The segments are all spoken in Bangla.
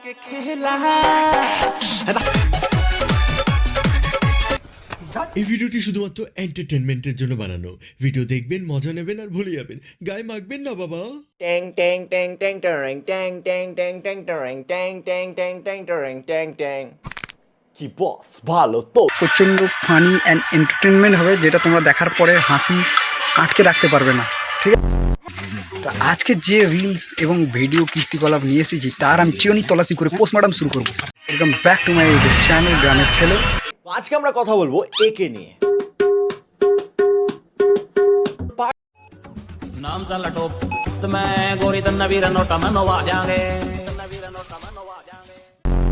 এই ভিডিওটি শুধুমাত্র এন্টারটেনমেন্টের জন্য বানানো। ভিডিও দেখবেন, মজা নেবেন আর ভুলে যাবেন, গায়ে মাখবেন না বাবা। ট্যাং ট্যাং ট্যাং ট্যাং ট্যাং ট্যাং ট্যাং ট্যাং ট্যাং ট্যাং ট্যাং ট্যাং ট্যাং ট্যাং ট্যাং ট্যাং। কি বস ভালো তো? প্রচণ্ড ফানি অ্যান্ড এন্টারটেনমেন্ট হবে, যেটা তোমরা দেখার পরে হাসি আটকে রাখতে পারবে না, ঠিক আছে? তো আজকে যে রিলস এবং ভিডিও কীর্তিকলাপ নিয়ে এসেছি তার আমি চিরনি তলাশি করে পোস্টমর্টম শুরু করবো। Welcome back to my channel গ্রামের ছেলে। আজকে আমরা কথা বলবো একে নিয়ে। नाम सा लटो तो मैं गोरी तन्ना वीर नोटा मनोवा जाएंगे।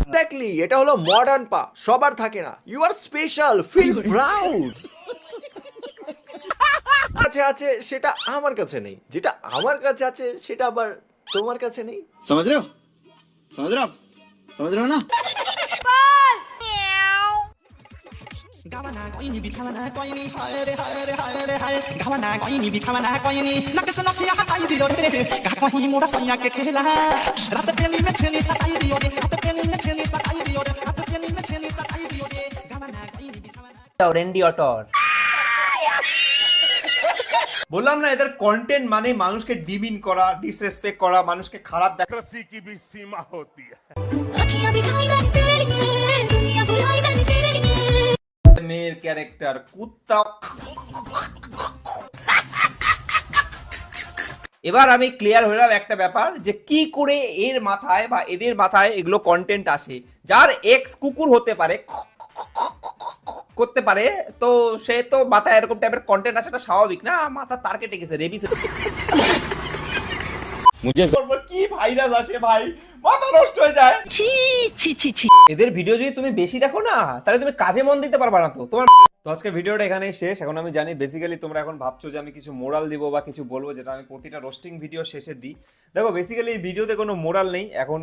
এক্স্যাক্টলি, এটা হলো মডার্ন পা। সবার থাকে না। You are special, feel proud. কাছে আছে সেটা আমার কাছে নেই, যেটা আমার কাছে আছে সেটা আবার তোমার কাছে নেই। समझ रहे हो समझ रहे हो ना? गावाना कोइनी बिछावाना कोइनी हाय रे गावाना कोइनी बिछावाना कोइनी नकस नखिया हटाई दियो रे का कहीं मोड़ा सैया के खेला रात पेनी में छेनी सताई दियो रे रात पेनी में छेनी सताई दियो रे रात पेनी में छेनी सताई दियो रे गावाना कोइनी बिछावाना রেন্ডি অটর। বললাম না, এদের কন্টেন্ট মানে মানুষকে ডিমিন করা, ডিসরেসপেক্ট করা, মানুষকে খারাপ দেখা। अखियां बिछाई मैंने तेरे लिए दुनिया बुलाई मैंने तेरे लिए মেয়ের ক্যারেক্টার কুত্তা। এবার আমি ক্লিয়ার হলাম একটা ব্যাপার, যে কি করে এর মাথায় বা এদের মাথায় এগুলো কন্টেন্ট আসে। যার এক্স কুকুর হতে পারে, করতে পারে, তো সে তো মাথায় এরকম টাইপের কন্টেন্ট আসাটা স্বাভাবিক না? মাথা তার কেটে গেছে, রেবিস মুঝে কি ভাইরাস আসে ভাই, মাথা নষ্ট হয়ে যায়। ছি ছি ছি ছি এদের ভিডিও যদি তুমি বেশি দেখো না, তাহলে তুমি কাজে মন দিতে পারবা না। তো তোমার তো আজকে ভিডিওটা এখানেই শেষ। এখন আমি জানি বেসিক্যালি তোমরা এখন ভাবছো যে আমি কিছু মোরাল দিব বা কিছু বলবো, যেটা আমি প্রতিটা রোস্টিং ভিডিও শেষে দিই। দেখো, বেসিক্যালি এই ভিডিওতে কোনো মোরাল নেই। এখন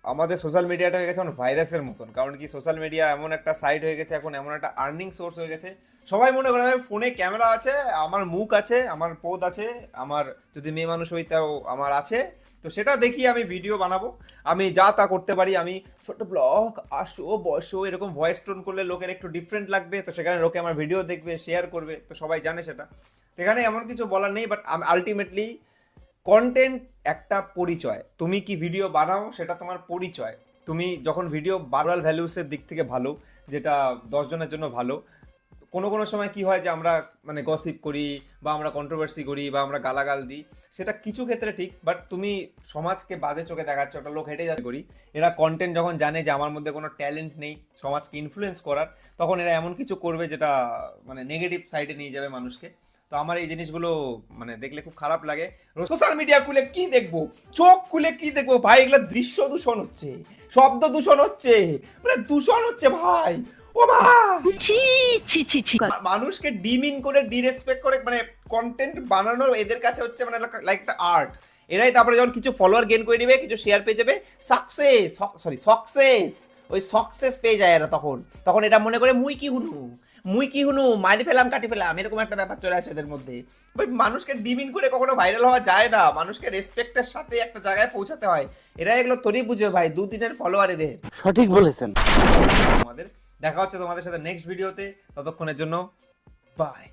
আমাদের সোশ্যাল মিডিয়াটা হয়ে গেছে এখন ভাইরাসের মতন। কারণ কি, সোশ্যাল মিডিয়া এমন একটা সাইট হয়ে গেছে, এখন এমন একটা আর্নিং সোর্স হয়ে গেছে। সবাই মনে করে ফোনে ক্যামেরা আছে, আমার মুখ আছে, আমার পদ আছে, আমার যদি মেয়ে মানুষ হই তাও আমার আছে, তো সেটা দেখি আমি ভিডিও বানাবো। আমি যা তা করতে পারি। আমি ছোট ব্লগ, আসো বসো, এরকম ভয়েস টোন করলে লোকের একটু ডিফারেন্ট লাগবে, তো সেখানে লোকে আমার ভিডিও দেখবে, শেয়ার করবে, তো সবাই জানে সেটা। তো এখানে এমন কিছু বলার নেই। বাট আলটিমেটলি কন্টেন্ট একটা পরিচয়। তুমি কি ভিডিও বানাও সেটা তোমার পরিচয়। তুমি যখন ভিডিও ভাইরাল ভ্যালুসের দিক থেকে ভালো, যেটা 10 জনের জন্য ভালো। কোনো সময় কি হয় যে আমরা মানে গসিপ করি বা আমরা কন্ট্রোভার্সি করি বা আমরা গালাগাল দিই, সেটা কিছু ক্ষেত্রে ঠিক। বাট তুমি সমাজকে বাজে চোখে দেখাচ্ছ, একটা লোক হেঁটে যাচ্ছে করি। এরা কন্টেন্ট যখন জানে যে আমার মধ্যে কোনো ট্যালেন্ট নেই সমাজকে ইনফ্লুয়েন্স করার, তখন এরা এমন কিছু করবে যেটা মানে নেগেটিভ সাইডে নিয়ে যাবে মানুষকে। তো আমার এই জিনিসগুলো মানে দেখলে খুব খারাপ লাগে। সোশ্যাল মিডিয়া খুলে কি দেখবো, চোখ খুলে কি দেখবো ভাই, এগুলো দৃশ্য দূষণ হচ্ছে, শব্দ দূষণ হচ্ছে, মানে দূষণ হচ্ছে ভাই। ও মা, ছি ছি ছি ছি মানুষকে ডিমিন করে, ডিরেসপেক্ট করে, মানে কন্টেন্ট বানানো এদের কাছে হচ্ছে মানে লাইক একটা আর্ট। এরাই তারপরে যখন কিছু ফলোয়ার গেইন করে নেবে, কিছু শেয়ার পেয়ে যাবে, সাকসেস ওই সাকসেস পেয়ে যায় এরা। তখন এটা মনে করে মুই কি হুনু মারি ফেলাম, কাটি ফেলাম, এরকম একটা ব্যাপার চলে আসে এদের মধ্যে। ভাই, মানুষকে ডিমিন করে কখনো ভাইরাল হওয়া যায় না। মানুষকে রেসপেক্টের সাথে একটা জায়গায় পৌঁছাতে হয়। এরা এগুলো তোরই বুঝবে ভাই, 2 দিনের ফলোয়ার এদের। সঠিক বলেছেন। আমাদের দেখা হচ্ছে তোমাদের সাথে নেক্সট ভিডিওতে। ততক্ষণের জন্য বাই।